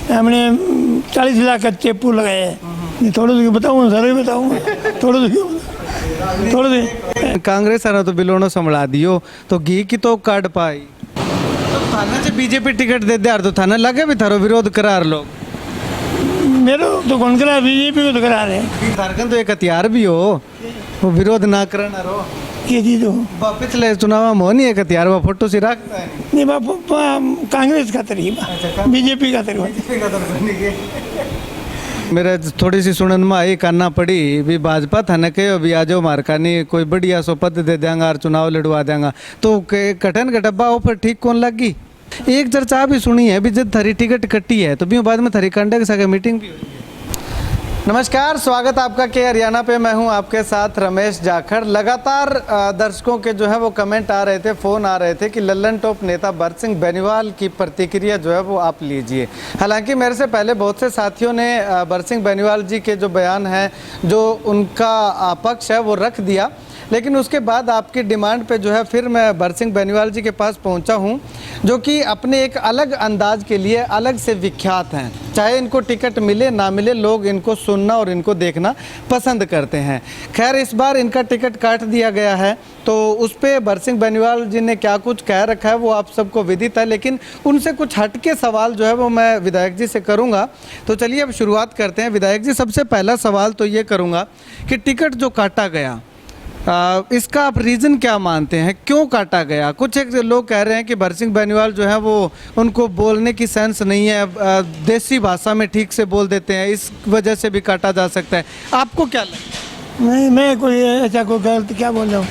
हमने 40 लाख का चेपू लगाया है। थोड़ा सा बताऊँ, सारे बताऊँ, थोड़ा सा कांग्रेस आना तो बिलोनो संभला दियो तो घी की तो काट पाई तो थाना से बीजेपी टिकट दे दे तो थाना लगे भी थारो विरोध करार लोग मेरे तो कौन करा, बीजेपी को तो करा रहे हैं। झारखंड तो एक हथियार भी हो वो विरोध ना करना रो ये चीज हो पिछले चुनाव में हो नहीं एक हथियार वो फोटो से रखता है नहीं बापू, कांग्रेस का तरीका, बीजेपी का तरीका। मेरे थोड़ी सी सुनन में आई करना पड़ी भी भाजपा था न के अभी आज मारका नहीं कोई बढ़िया सो पद दे देंगा और चुनाव लड़वा देंगा तो कठन का डब्बा ऊपर ठीक कौन लगी। एक चर्चा भी सुनी है भी जब थरी टिकट कटी है तो भी बाद में थरी कंडे के साथ मीटिंग भी हुई है। नमस्कार, स्वागत आपका के हरियाणा पे। मैं हूं आपके साथ रमेश जाखड़। लगातार दर्शकों के जो है वो कमेंट आ रहे थे, फ़ोन आ रहे थे कि लल्लन टॉप नेता भरत सिंह बेनीवाल की प्रतिक्रिया जो है वो आप लीजिए। हालांकि मेरे से पहले बहुत से साथियों ने भरत सिंह बेनीवाल जी के जो बयान है, जो उनका पक्ष है वो रख दिया, लेकिन उसके बाद आपकी डिमांड पे जो है फिर मैं भरत सिंह बेनीवाल जी के पास पहुंचा हूं, जो कि अपने एक अलग अंदाज के लिए अलग से विख्यात हैं। चाहे इनको टिकट मिले ना मिले, लोग इनको सुनना और इनको देखना पसंद करते हैं। खैर, इस बार इनका टिकट काट दिया गया है तो उस पर भरत सिंह बेनीवाल जी ने क्या कुछ कह रखा है वो आप सबको विदित है, लेकिन उनसे कुछ हटके सवाल जो है वो मैं विधायक जी से करूँगा। तो चलिए अब शुरुआत करते हैं। विधायक जी, सबसे पहला सवाल तो ये करूँगा कि टिकट जो काटा गया इसका आप रीज़न क्या मानते हैं, क्यों काटा गया? कुछ एक लोग कह रहे हैं कि भरत सिंह बेनीवाल जो है वो उनको बोलने की सेंस नहीं है, देसी भाषा में ठीक से बोल देते हैं, इस वजह से भी काटा जा सकता है। आपको क्या लगता है? नहीं, मैं कोई ऐसा कोई गलत क्या बोल रहा हूँ?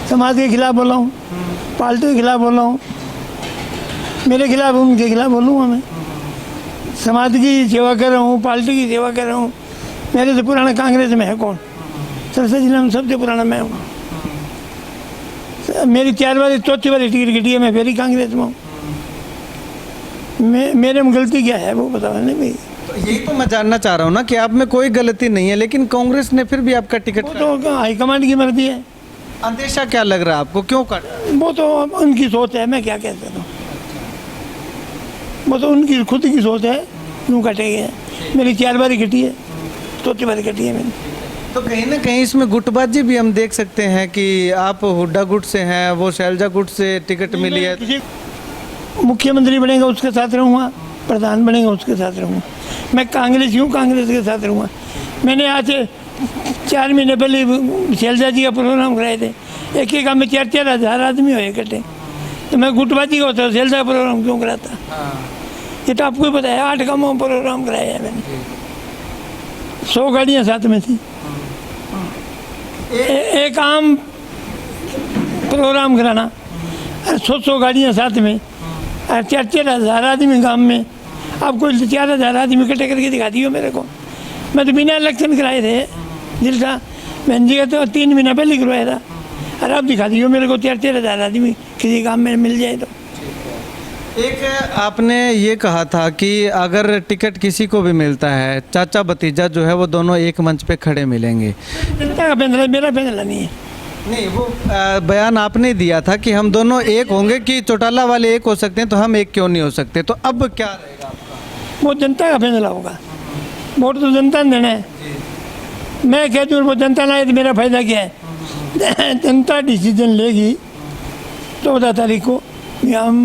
समाज के खिलाफ बोल रहा हूँ, पार्टी के खिलाफ बोल रहा हूँ, मेरे खिलाफ उनके खिलाफ बोलूँगा? मैं समाज की सेवा कर रहा हूँ, पार्टी की सेवा कर रहा हूँ। मेरे से पुराना कांग्रेस में है कौन? सरसा जिला में सबसे पुराना मैं हूँ। मेरी 4 बार 4थी बार टिकट कटी है, मैं फिर ही कांग्रेस में हूँ। मेरे में गलती क्या है वो बताओ ना भाई। तो यही तो मैं जानना चाह रहा हूँ ना कि आप में कोई गलती नहीं है, लेकिन कांग्रेस ने फिर भी आपका टिकट तो हाईकमांड की मर्जी है। अंदेशा क्या लग रहा है आपको, क्यों काटा? वो तो उनकी सोच है, मैं क्या कह सकता हूँ। वो तो उनकी खुद की सोच है, क्यों कटेगी। मेरी 4 बार कटी है, 4थी बार कटी है मैंने। तो कहीं ना कहीं इसमें गुटबाजी भी हम देख सकते हैं कि आप हुड्डा गुट से हैं, वो शैलजा गुट से टिकट मिली है। मुख्यमंत्री बनेगा उसके साथ रहूँगा, प्रधान बनेगा उसके साथ रहूँगा। मैं कांग्रेस हूँ, कांग्रेस के साथ रहूँगा। मैंने आज 4 महीने पहले शैलजा जी का प्रोग्राम कराए थे, एक काम में 4-4 हज़ार आदमी हो इकट्ठे। तो मैं गुटबाजी का होता शैलजा का प्रोग्राम क्यों कराता? ये तो आपको ही पता है। 8 कामों में प्रोग्राम कराया है मैंने, 100 गाड़ियाँ साथ में थी। एक आम प्रोग्राम कराना और 100 गाड़ियाँ साथ में और 4-4 हज़ार आदमी गांव में। आप कोई 4 हज़ार आदमी इकट्ठे करके दिखा दियो मेरे को। मैं तो बिना इलेक्शन कराए थे जिसका बहन जी का तो 3 महीना पहले करवाया था, और आप दिखा दियो मेरे को 4-4 हज़ार आदमी किसी काम में मिल जाए तो। एक आपने ये कहा था कि अगर टिकट किसी को भी मिलता है, चाचा भतीजा जो है वो दोनों एक मंच पे खड़े मिलेंगे। जनता का फैसला, मेरा फैसला नहीं है। नहीं, वो बयान आपने दिया था कि हम दोनों एक होंगे, कि चौटाला वाले एक हो सकते हैं तो हम एक क्यों नहीं हो सकते? तो अब क्या रहेगा आपका? वो जनता का फैसला होगा। वोट तो जनता ने देना है। मैं कहती हूँ वो जनता ना है तो मेरा फायदा क्या है? जनता डिसीजन लेगी 14 तारीख को, हम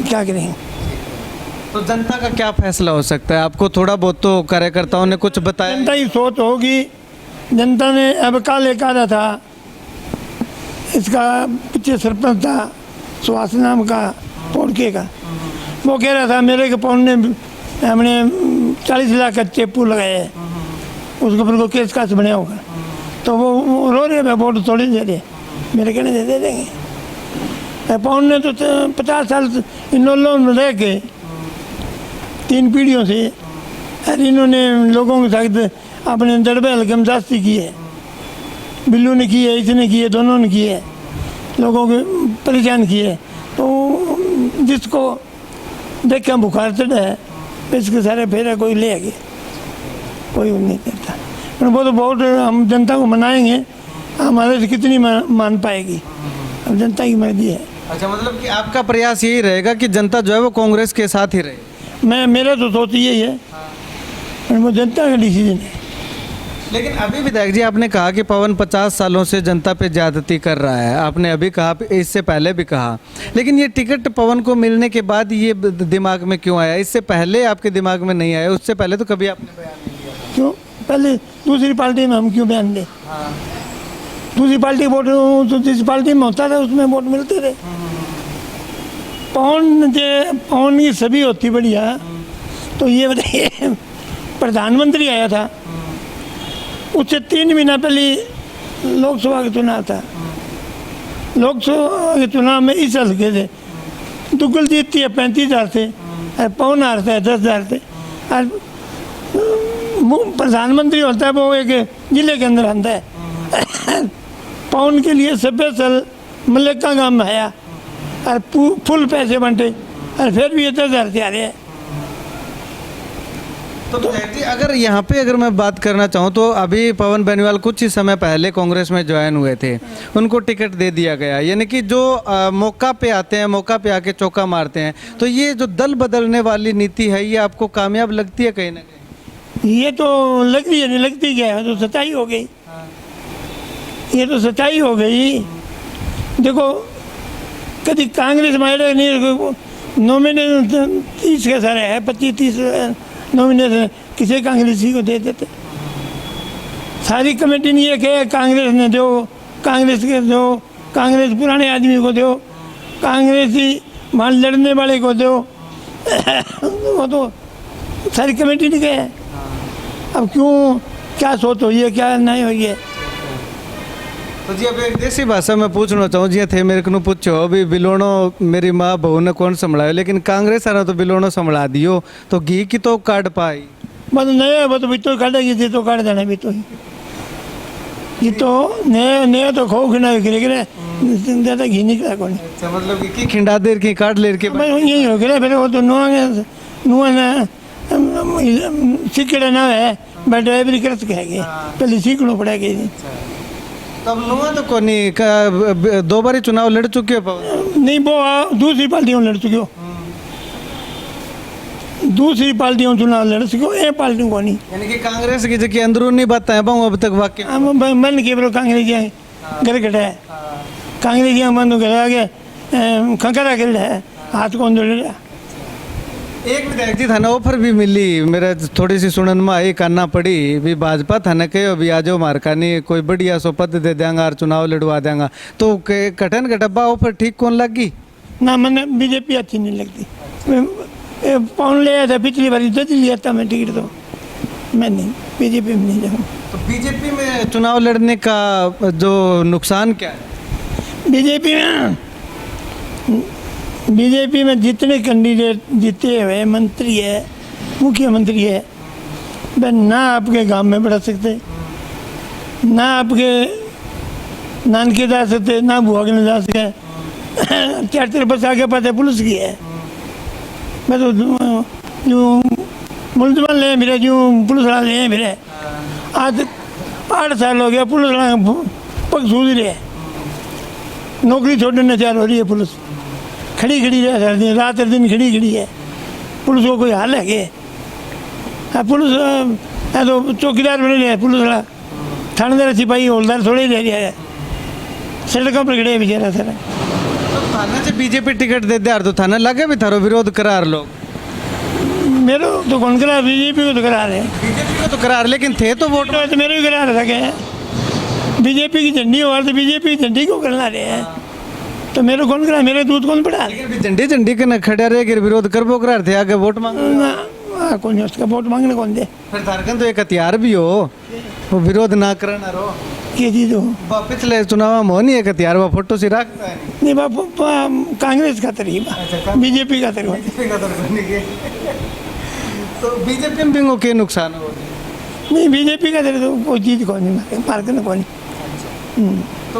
क्या करेंगे। तो जनता का क्या फैसला हो सकता है? आपको थोड़ा बहुत तो कार्यकर्ताओं ने कुछ बताया? जनता की सोच होगी। जनता ने अब काले कहा था, इसका पीछे सरपंच था सुहास नाम का पौड़के का, वो कह रहा था मेरे के पौन ने हमने 40 लाख का चेपू लगाया है, उसके ऊपर को केस कास बना होगा। तो वो रो रहे हैं, वोट थोड़ी दे रहे, मेरे कहने से दे देंगे। पौन ने तो 50 साल इन लोगों में रह के 3 पीढ़ियों से, और इन्होंने लोगों के साथ अपने दड़बे हल्कम जास्ती की है। बिल्लू ने की है, इसने की है, दोनों ने की है, लोगों को परेशान किए है। तो जिसको देख के बुखार चढ़ा है, इसके सारे फेरा कोई ले आगे, कोई नहीं करता। पर वो तो बहुत हम जनता को मनाएंगे, हमारे से कितनी मान पाएगी, अब जनता की मर्जी है। अच्छा, मतलब कि आपका प्रयास यही रहेगा कि जनता जो है वो कांग्रेस के साथ ही रहे? मैं मेरा तो सोच यही है, और वो जनता का डिसीजन है। लेकिन अभी विधायक जी आपने कहा कि पवन 50 सालों से जनता पे ज्यादती कर रहा है, आपने अभी कहा, इससे पहले भी कहा, लेकिन ये टिकट पवन को मिलने के बाद ये दिमाग में क्यों आया? इससे पहले आपके दिमाग में नहीं आया? उससे पहले तो कभी आपने बयान नहीं दिया। क्यों? पहले दूसरी पार्टी में हम क्यों बयान दें? दूसरी पार्टी वोट तो जिस पार्टी में होता था उसमें वोट मिलते थे। पवन की सभी होती बढ़िया, तो ये बताइए प्रधानमंत्री आया था, उससे 3 महीना पहले लोकसभा का चुनाव था। लोकसभा के चुनाव में इस हल्के से दुग्गल जीतती है 35,000 से, और पवन हारता है 10,000 से। और प्रधानमंत्री होता है वो एक जिले के अंदर आता है। पवन के लिए स्पेशल मल्लिका गांव में आया और फुल पैसे बंटे, और फिर भी ये 10,000 से आ रहे हैं। तो विधायक जी अगर यहाँ पे अगर मैं बात करना चाहूँ तो अभी पवन बेनीवाल कुछ ही समय पहले कांग्रेस में ज्वाइन हुए थे, उनको टिकट दे दिया गया, यानी कि जो मौका पे आते हैं, मौका पे आके चौका मारते हैं, तो ये जो दल बदलने वाली नीति है ये आपको कामयाब लगती है कहीं ना कहीं? ये तो लगती है, नहीं लगती क्या है, तो सच्चाई हो गई। ये तो सच्चाई हो गई। देखो कभी कांग्रेस में नहीं, नॉमिनेशन 30 के सारे है, 25-30 नॉमिनेशन किसी कांग्रेसी को दे देते। सारी कमेटी ने ये कहे कांग्रेस ने दो, कांग्रेस के दो, कांग्रेस पुराने आदमी को दो, कांग्रेसी मान लड़ने वाले को दो। वो तो सारी कमेटी ने कहे। अब क्यों, क्या सोच हुई है, क्या नहीं हुई है? तो जी अब एक देसी भाषा में पूछना चाहूँ, जी थे मेरे को पूछो अभी बिलोनो मेरी माँ बहू ने कौन संभाला, लेकिन कांग्रेस आना तो बिलोनो संभाला दियो, तो घी की तो काट पाई। बस नए वो तो बितो काटेगी, थी तो काट देना भी तो ये तो नए तो खो खिना गिरे गिरे ज़्यादा घी निकला कौन। अच्छा, मतलब कि खिंडा देर की काट लेर के यही हो गया। फिर वो तो नुआ सीखड़ा ना है, मैं ड्राइवरी कर सकेंगे, पहले सीखना पड़ेगा। तब नुआ तो कोनी 2 बार चुनाव लड़ चुके हो पवन? नहीं, वो दूसरी पार्टियों लड़ चुके हो, दूसरी पार्टियों चुनाव लड़ सको, ये पार्टी को नहीं। यानी कि कांग्रेस की जगह अंदरूनी बातें हैं अब तक वाकई मन के बरो कांग्रेस घर कटा है, कांग्रेस मन घर आगे खंकरा कर है, हाथ को अंदर ले। एक विधायक जी थाना ऑफर भी मिली, मेरा थोड़ी सी सुनन में आई, करना पड़ी भी भाजपा थाना के अभी आ जाओ मारकानी कोई बढ़िया सो पद दे देंगा और चुनाव लड़वा देंगा, तो कठन का डब्बा ऑफर ठीक कौन लगी? ना मैंने बीजेपी अच्छी नहीं लगती। पौन ले आया था पिछली बार, दे लिया था मैं टिकट, तो मैं नहीं बीजेपी में नहीं जाऊँ। तो बीजेपी में चुनाव लड़ने का जो नुकसान क्या है? बीजेपी में जितने कैंडिडेट जीते हुए मंत्री है, मुख्यमंत्री है, वह ना आपके गांव में बढ़ा सकते, ना आपके नानके जा सकते, ना बुआ के जा सके। 4 बस आगे पाते पुलिस की है। मैं तो जो मुलजमान ले मेरे, जो पुलिस वाला ले मेरे, आज 8 साल हो गया पुलिस वाला पग सूझ रहे है, नौकरी छोड़ने न चाह हो रही है पुलिस, खड़ी रह सकती है, रात दिन खड़ी है। पुलिस को कोई हाल है कि पुलिस है तो चौकीदार बने रहे, पुलिस वाला थानेदार सिपाही हौलदार थोड़े ही रह रहा है, सड़कों पर खड़े बेचारा सारा। तो थाना से बीजेपी टिकट दे दे तो थाना लगे भी थारो विरोध करार लोग? मेरे तो कौन करा, बीजेपी को तो करा रहे, बीजेपी को तो करार, लेकिन थे तो वोट तो मेरे भी करा रहा क्या? बीजेपी की झंडी हो तो बीजेपी की झंडी को करना रहे हैं, तो मेरे कौन करा, मेरे दूध कौन पड़ा? झंडी के न खड़ा रहे कि विरोध करबो करार थे, आगे वोट मांग कौन उसका वोट मांगने कौन दे? फिर धारकन तो एक हथियार भी हो, वो विरोध ना करना रो ये चीज हो। पिछले चुनाव में हो नहीं एक हथियार, वो फोटो से रखता है नहीं बापू, कांग्रेस का तरीका, बीजेपी का तरीका। तो बीजेपी में भी के नुकसान हो? नहीं, बीजेपी का तरीका कोई चीज कौन नहीं, मार्केट कौन नहीं। तो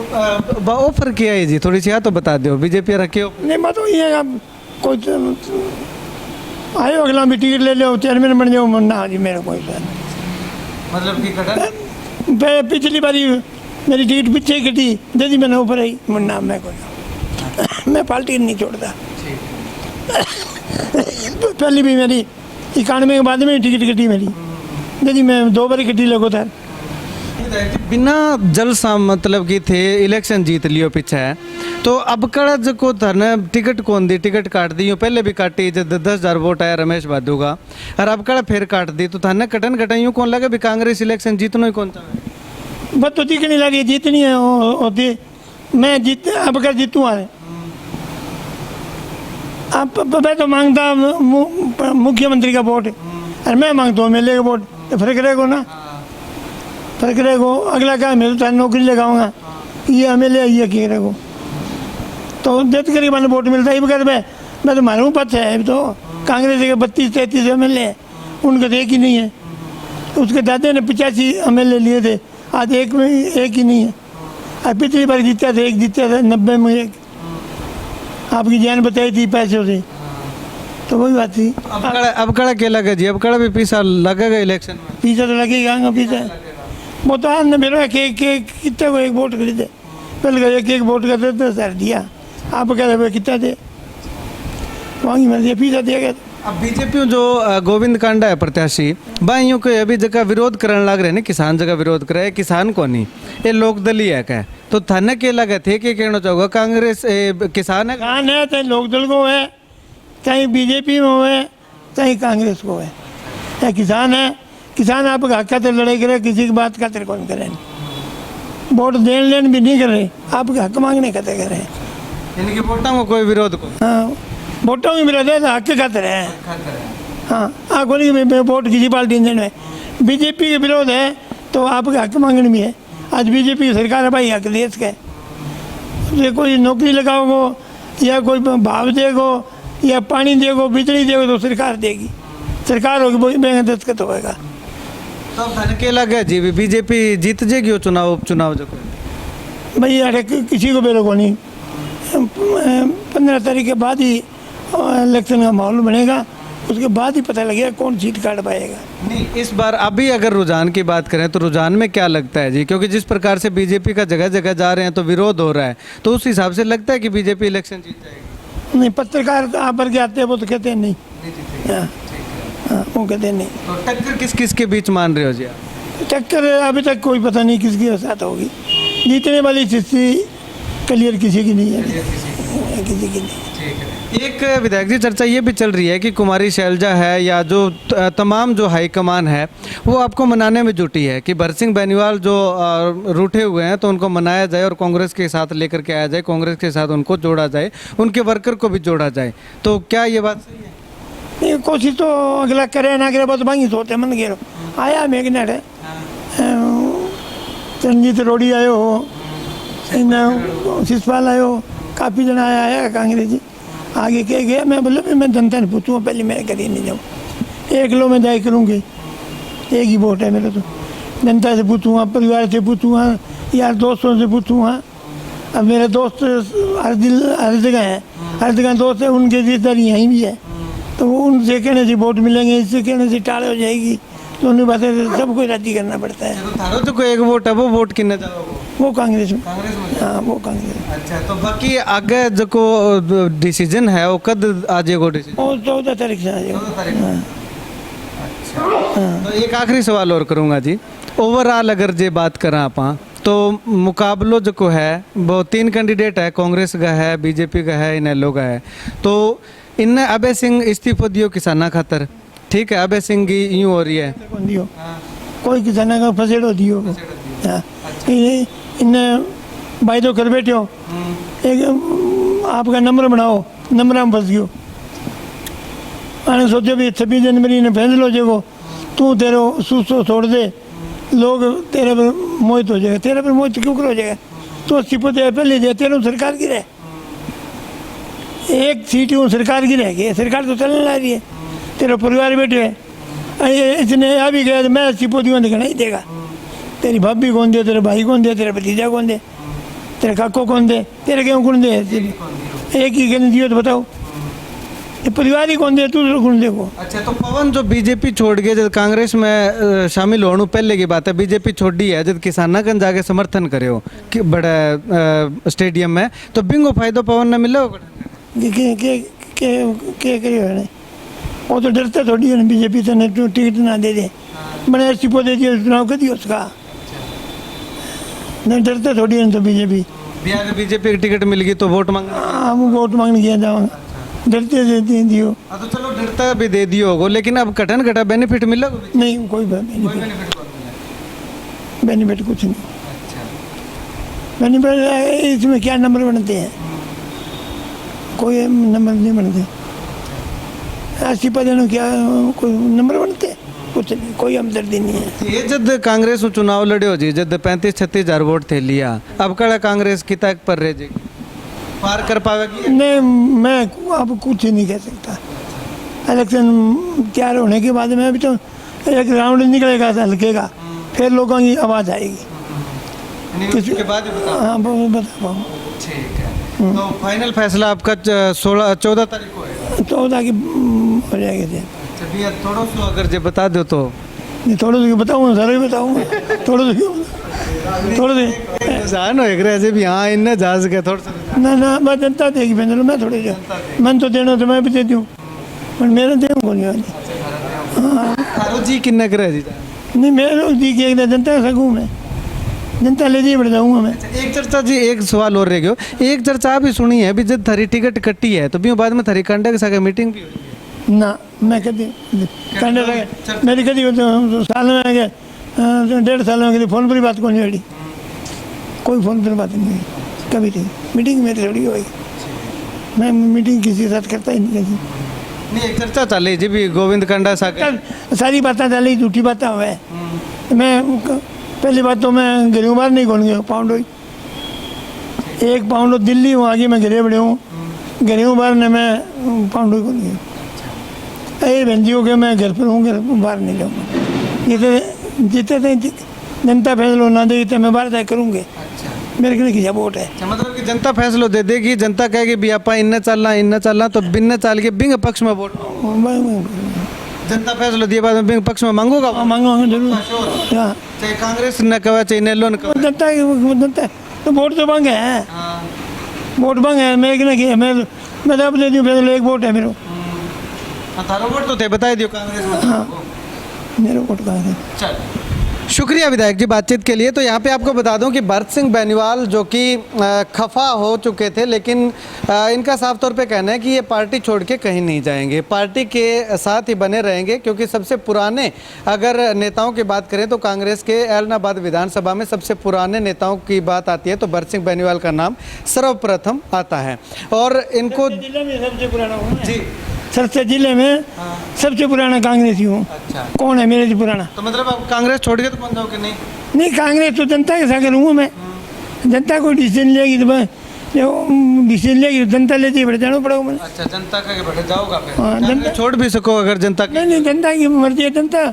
ऑफर किया है जी, थोड़ी सी तो बता दो, बीजेपी रखे हो? नहीं मैं तो ये अब कोई आयो अगला भी टिकट ले लो, चेयरमैन बन जाओ, ना जी मेरा कोई मतलब कि कटन पिछली बारी मेरी टिकट पीछे कटी, जल्दी मैंने ऊपर आई मुन्ना, मैं को मैं पार्टी नहीं छोड़ता। पहली भी मेरी 91 के बाद में टिकट कटी मेरी, नहीं मैं 2 बारी कटी लगो था। बिना जल मतलब की थे इलेक्शन जीत लियो पीछे है, तो अब कड़ज को धरने टिकट कौन दी, टिकट काट दी, यूँ पहले भी काटी जब 10,000 वोट आया रमेश बादू का, और अब कड़ा फिर काट दी, तो थाने कटन कटन यूँ कौन लगे भी कांग्रेस इलेक्शन जीतनो ही कौन चाहे? बस तो दिखने लगी जीतनी है होती, मैं जीत अब कर जीतूँ आ अब मैं तो मांगता मुख्यमंत्री का वोट, और मैं मांगता हूँ एमएलए का वोट, तो फर्क रहेगा ना, फर्क रहेगा। अगला क्या मैं तो नौकरी लगाऊंगा, ये एमएलए ये क्या रहेगा, तो देख कर मैंने वोट मिलता है बगैर मैं तो मालूम पता है। अभी तो कांग्रेस के 32-33 एमएलए उनका तो एक ही नहीं है, उसके दादे ने 85 एमएलए लिए थे, आज एक ही नहीं है। अब पिछली बार जीता था, एक जीता था 90 में एक, आपकी जान बताई थी पैसों से, तो वही बात थी। अब कड़ा क्या लगा जी, अब कड़ा भी पैसा लगेगा इलेक्शन में? पीछा तो लगेगा, पीछा वो तो आज ने मेरा कितने को एक वोट खरीदे, पहले एक वोट करते थे सर दिया, आप कह रहे कितना दे वहीं मर्जी पीछा दिया गया। अब बीजेपी जो गोविंद कांडा है प्रत्याशी भाइयों को अभी जगह विरोध करने लग रहे हैं, किसान जगह विरोध करे, किसान को नहीं, ये लोकदलीय है क्या, तो थाने के लगे थे कि कहना चाहोगे कांग्रेस किसान है? किसान है चाहे लोकदल को है, चाहे बीजेपी में हो है, चाहे कांग्रेस को है, चाहे किसान है, किसान आपका हक खातिर लड़ाई करे, किसी की बात खातिर कौन करे, वोट देने लेने भी नहीं कर रहे, आपके हक मांगने खातिर कर रहे हैं, यानी कि वोटों को कोई विरोध को? हाँ वोटों की विरोध है तो हक खातिर है। हाँ कोई वोट किसी पार्टी ने देना है, बीजेपी के विरोध है तो आपके हक मांगने भी है। आज बीजेपी की सरकार है भाई, हक देश का है, कोई नौकरी लगाओगे या कोई भाव देगो या पानी देगो बिजली देगो तो सरकार देगी, सरकार होगी वही बैंक दस्तखत होगा। तो थाने के लगे जी बीजेपी जीत जाएगी चुनाव जो भाई अरे किसी को बेरो को नहीं, 15 तारीख के बाद ही इलेक्शन का माहौल बनेगा, उसके बाद ही पता लगेगा कौन सीट काट पाएगा। नहीं इस बार अभी अगर रुझान की बात करें तो रुझान में क्या लगता है जी, क्योंकि जिस प्रकार से बीजेपी का जगह जगह जा रहे हैं तो विरोध हो रहा है, तो उस हिसाब से लगता है कि बीजेपी इलेक्शन जीत जाएगी? नहीं पत्रकार आप पर के आते हैं वो तो कहते हैं नहीं, हाँ वो कहते हैं नहीं। तो टक्कर किस किस के बीच मान रहे हो जी आप? टक्कर अभी तक कोई पता नहीं किसकी साथ होगी, जीतने वाली स्थिति क्लियर किसी की नहीं है, किसी की नहीं। एक विधायक जी चर्चा ये भी चल रही है कि कुमारी शैलजा है या जो तमाम जो हाईकमान है वो आपको मनाने में जुटी है कि भरत बेनीवाल जो रूठे हुए हैं तो उनको मनाया जाए और कांग्रेस के साथ लेकर के आया जाए, कांग्रेस के साथ उनको जोड़ा जाए, उनके वर्कर को भी जोड़ा जाए, तो क्या ये बात सही है? नहीं कोशिश तो अगला करे ना करे, बहुत भांगी सोते मन घेरो आया मेघनेट है, रंजीत रोड़ी आयो हो, शिषपाल आयो, काफ़ी जना आया कांग्रेस जी, आगे क्या गया, मैं बोला मैं जनता ने पूछूँगा पहले, मैं कहीं नहीं जाऊँ, एक लो मैं जाए करूँगी, एक ही वोट है मेरा, तो जनता से पूछूँगा, परिवार से पूछूँगा, यार दोस्तों से पूछूँगा। अब मेरे दोस्त हर जगह है, हर जगह दोस्त है, उनके रिश्तेदारी यहीं भी है, तो वो उनसे कहने से वोट मिलेंगे, इससे कहने से टाल हो जाएगी, तो उन्हें बातें सबको राजी करना पड़ता है। तो कोई एक वोट है, वो वोट किन्ने जाओगे? वो कांग्रेस में, कांग्रेस में? हाँ वो कांग्रेस। अच्छा तो बाकी आगे जो को डिसीजन है वो कद आ जाएगा डिसीजन? वो 14 तारीख से आ जाएगा। तो एक आखिरी सवाल और करूँगा जी, ओवरऑल अगर जे बात करें आप तो मुकाबलो जो को है वो 3 कैंडिडेट है, कांग्रेस का है, बीजेपी का है, इनेलो का है, तो इनने अभय सिंह इस्तीफो दियो किसाना खातर, ठीक है अभय सिंह की यूँ हो रही है, दियो कोई किसाना का फसेड़ो दियो, इन्हें वायदो कर बैठे हो, एक आपका नंबर बनाओ, नंबर में फंस गयो, मैंने सोचा भी 26 जनवरी ने फैसलो जेगो, तू तेरे सूसो छोड़ दे, लोग तेरे पर मोहित हो जाएगा, तेरे पर मोहित क्यों हो जाएगा, तो इस्तीफा दे पहले दे, तेरे सरकार की रहे, एक सीट वो सरकार की रहेगी, सरकार तो चलने ला रही है, तेरा परिवार बैठे है, इसने आ भी गया तो मैं इस्तीफा दूँगा तो नहीं देगा, तेरी भाभी कौन दे, तेरे भाई कौन दे, तेरा भतीजा कौन दे, तेरे काको कौन दे, तेरे क्यों कौन दे, एक ही कहने दियो तो बताओ, ये परिवार ही कौन दे, तू कौन देखो। अच्छा तो पवन जो बीजेपी छोड़ गए, जब कांग्रेस में शामिल होने पहले की बात है, बीजेपी छोड़ दी है, जब किसानागंज जाके समर्थन करे हो कि बड़ा स्टेडियम में, तो बिंगो फायदा पवन ने मिला होगा? के करियो है वो तो डरते थोड़ी है बीजेपी से, नहीं तो टिकट ना दे दे, मैंने इस्तीफा दे दिया, चुनाव कर दिया उसका, नहीं डरते थोड़ी है तो बीजेपी। बिहार में बीजेपी की टिकट मिल गई तो वोट मांग हम वोट मांगने किया जाऊँगा, डरते देते दियो, तो चलो डरता भी दे दियो होगो, लेकिन अब कठन घटा बेनिफिट मिला नहीं कोई बेनिफिट कुछ नहीं। बेनिफिट इसमें क्या नंबर बनते हैं, कोई नंबर नहीं बनते, इस्तीफा देने क्या कोई नंबर बनते हैं, कुछ नहीं, कोई हमदर्दी नहीं है। ये जब कांग्रेस चुनाव लड़े जी, जब 35-36 हजार वोट थे लिया, अब कड़ा कांग्रेस की तक पर रह जाएगी, पार कर पाएगी? नहीं, मैं अब कुछ नहीं कह सकता। इलेक्शन तैयार होने के बाद में अभी तो एक राउंड निकलेगा हल्के का, फिर लोगों की आवाज़ आएगी, किसी के बाद हाँ बता पाऊँ। ठीक है, तो फाइनल फैसला आपका 14 तारीख को है, 14 की हो जाएगी थे। भैया थोड़ा सा अगर जो बता दो तो नहीं, थोड़ा सा बताऊँगा, सारा ही बताऊँगा, थोड़ा सा जान हो ऐसे भी, हाँ इन्हें जहाज के थोड़ा सा ना मैं जनता देगी बहन, मैं थोड़ी जो मन तो देना तो मैं भी दे दूँ, पर मेरा दे को नहीं वाली। हाँ जी किन्ना करे जी? नहीं मेरे जी की जनता का सकूँ मैं, जनता ले जी बढ़ जाऊँगा मैं। एक चर्चा जी, एक सवाल और रह गयो, एक चर्चा भी सुनी है भी जब थारी टिकट कटी है तो भी बाद में थारी कंडा के साथ मीटिंग भी हुई है? ना मैं कभी कंडे मेरी कभी तो साल में आ गया, 1.5 साल में कभी फोन पर ही बात को नहीं हुई, कोई फोन पर बात नहीं हुई कभी नहीं, मीटिंग मेरी थोड़ी हुई, मैं मीटिंग किसी के साथ करता ही नहीं कभी। नहीं एक चर्चा चल रही जी भी गोविंद कंडा साहब सारी बातें चल रही, झूठी बातें हुए, मैं पहली बात तो मैं गरीब बार नहीं खोल गया, पाउंड हुई 1 पाउंड दिल्ली हूँ, आगे मैं घरे बड़े हूँ, गरीब बार ने मैं पाउंड खोल गया, ये बहन जी हो गया, मैं घर पर हूँ, घर बाहर नहीं जाऊँगा, जीते थे जनता फैसला ना देगी तो मैं बाहर जाए करूँगे, मेरे के लिए वोट है। मतलब कि जनता फैसला दे देगी, जनता कहेगी भी आप इन्ने चलना तो बिन्ने चाल के बिंग पक्ष में वोट, जनता फैसला दिए बाद में बिंग पक्ष में मांगूगा, मांगूंगा जरूर, हाँ चाहे कांग्रेस न कहे चाहे नेलो न कहे, जनता तो वोट तो मांगे हैं, वोट मांगे हैं, मैं क्या मैं तो अब दे दूँ, फैसला 1 वोट है मेरे, थारो वोट तो थे बता दियो कांग्रेस में, हाँ मेरे वोट का है। चल शुक्रिया विधायक जी बातचीत के लिए। तो यहाँ पे आपको बता दूं कि भरत सिंह बेनीवाल जो कि खफा हो चुके थे, लेकिन इनका साफ तौर पे कहना है कि ये पार्टी छोड़ के कहीं नहीं जाएंगे, पार्टी के साथ ही बने रहेंगे, क्योंकि सबसे पुराने अगर नेताओं की बात करें तो कांग्रेस के एलनाबाद विधानसभा में सबसे पुराने नेताओं की बात आती है तो भरत सिंह बेनीवाल का नाम सर्वप्रथम आता है। और इनको सबसे पुराना जी सरसा जिले में सबसे पुराना कांग्रेसी हूँ। अच्छा, कौन है मेरे से पुराना? तो मतलब आप कांग्रेस छोड़ के तो कौन जाओगे? नहीं कांग्रेस तो जनता के साथ रहूँगा मैं, जनता कोई डिसीजन लेगी तो मैं डिसीजन लेगी तो जनता लेती है, जाना पड़ेगा मैं। अच्छा, जनता का बैठे जाओगा फिर? हाँ, जनता छोड़ भी सको अगर जनता नहीं जनता की मर्जी है, जनता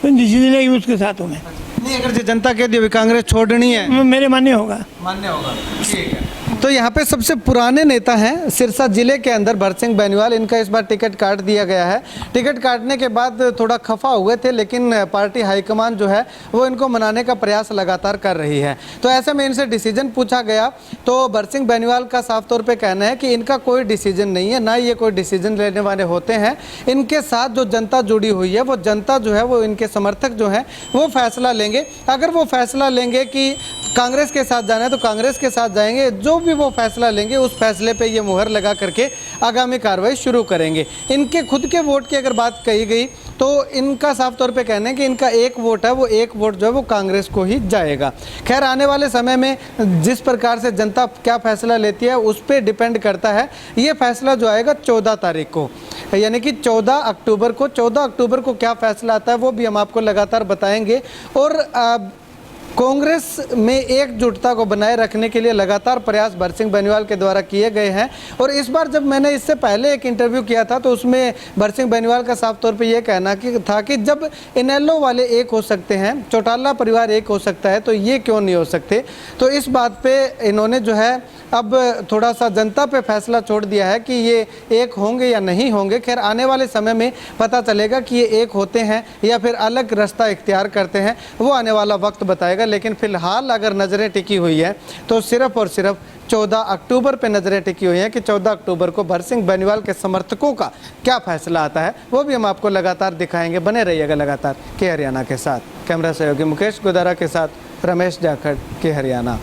डिसीजन लेगी उसके साथ हूँ मैं। नहीं, अगर जनता कह दी कांग्रेस छोड़नी है, मेरे मान्य होगा, मान्य होगा, ठीक है। तो यहाँ पे सबसे पुराने नेता हैं सिरसा जिले के अंदर भरत सिंह बेनीवाल, इनका इस बार टिकट काट दिया गया है। टिकट काटने के बाद थोड़ा खफा हुए थे, लेकिन पार्टी हाईकमान जो है वो इनको मनाने का प्रयास लगातार कर रही है। तो ऐसे में इनसे डिसीजन पूछा गया तो भरत सिंह बेनीवाल का साफ तौर पे कहना है कि इनका कोई डिसीजन नहीं है, ना ये कोई डिसीजन लेने वाले होते हैं। इनके साथ जो जनता जुड़ी हुई है वो जनता जो है वो इनके समर्थक जो है वो फैसला लेंगे। अगर वो फैसला लेंगे कि कांग्रेस के साथ जाना है तो कांग्रेस के साथ जाएंगे, जो भी वो फैसला लेंगे उस फैसले पे ये मुहर लगा करके आगामी कार्रवाई शुरू करेंगे। इनके खुद के वोट की अगर बात कही गई तो इनका साफ तौर पे कहना है कि इनका 1 वोट है, वो 1 वोट जो है वो कांग्रेस को ही जाएगा। खैर आने वाले समय में जिस प्रकार से जनता क्या फैसला लेती है उस पर डिपेंड करता है। ये फैसला जो आएगा 14 तारीख को, यानी कि 14 अक्टूबर को, 14 अक्टूबर को क्या फैसला आता है वो भी हम आपको लगातार बताएंगे। और कांग्रेस में एकजुटता को बनाए रखने के लिए लगातार प्रयास भरत सिंह बेनीवाल के द्वारा किए गए हैं। और इस बार जब मैंने इससे पहले एक इंटरव्यू किया था तो उसमें भरत सिंह बेनीवाल का साफ तौर पे ये कहना था कि जब इनेलो वाले एक हो सकते हैं, चौटाला परिवार एक हो सकता है, तो ये क्यों नहीं हो सकते। तो इस बात पे इन्होंने जो है अब थोड़ा सा जनता पे फैसला छोड़ दिया है कि ये एक होंगे या नहीं होंगे। खैर आने वाले समय में पता चलेगा कि ये एक होते हैं या फिर अलग रास्ता इख्तियार करते हैं, वो आने वाला वक्त बताएगा। लेकिन फिलहाल अगर नज़रें टिकी हुई है तो सिर्फ और सिर्फ 14 अक्टूबर पे नज़रें टिकी हुई हैं कि 14 अक्टूबर को भरसिंह बेनीवाल के समर्थकों का क्या फैसला आता है, वो भी हम आपको लगातार दिखाएंगे। बने रहिएगा लगातार के हरियाणा के साथ। कैमरा सहयोगी मुकेश गोदारा के साथ रमेश जाखड़ के हरियाणा।